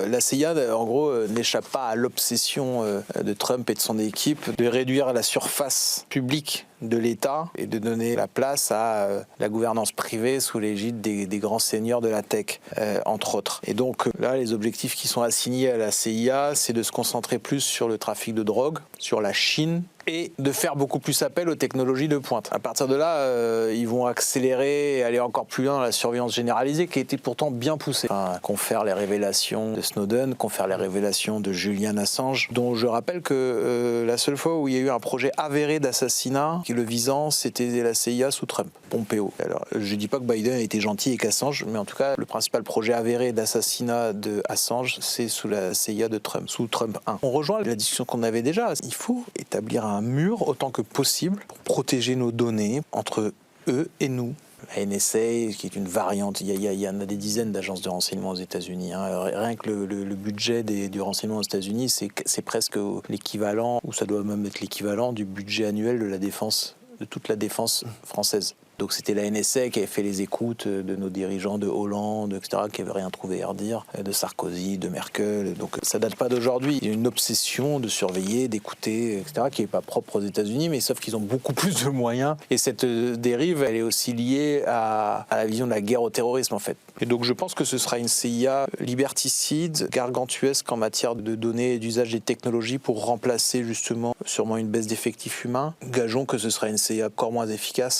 La CIA, en gros, n'échappe pas à l'obsession de Trump et de son équipe de réduire la surface publique de l'État et de donner la place à la gouvernance privée sous l'égide des grands seigneurs de la tech, entre autres. Et donc là, les objectifs qui sont assignés à la CIA, c'est de se concentrer plus sur le trafic de drogue, sur la Chine, et de faire beaucoup plus appel aux technologies de pointe. À partir de là, ils vont accélérer et aller encore plus loin dans la surveillance généralisée qui était pourtant bien poussée. Enfin, confère les révélations de Snowden, confère les révélations de Julian Assange, dont je rappelle que la seule fois où il y a eu un projet avéré d'assassinat, qui le visant, c'était la CIA sous Trump, Pompeo. Alors, je dis pas que Biden a été gentil et qu'Assange, mais en tout cas, le principal projet avéré d'assassinat de Assange, c'est sous la CIA de Trump, sous Trump 1. On rejoint la discussion qu'on avait déjà. Il faut établir un mur autant que possible pour protéger nos données entre eux et nous. La NSA, qui est une variante, il y en a des dizaines d'agences de renseignement aux États-Unis. Rien que le budget du renseignement aux États-Unis, c'est presque l'équivalent, ou ça doit même être l'équivalent du budget annuel de la défense, de toute la défense française. Donc c'était la NSA qui avait fait les écoutes de nos dirigeants de Hollande, etc., qui n'avaient rien trouvé à redire, de Sarkozy, de Merkel. Donc ça date pas d'aujourd'hui. Il y a une obsession de surveiller, d'écouter, etc., qui n'est pas propre aux États-Unis, mais sauf qu'ils ont beaucoup plus de moyens. Et cette dérive, elle est aussi liée à la vision de la guerre au terrorisme, en fait. Et donc je pense que ce sera une CIA liberticide, gargantuesque en matière de données et d'usage des technologies pour remplacer justement sûrement une baisse d'effectifs humains. Gageons que ce sera une CIA encore moins efficace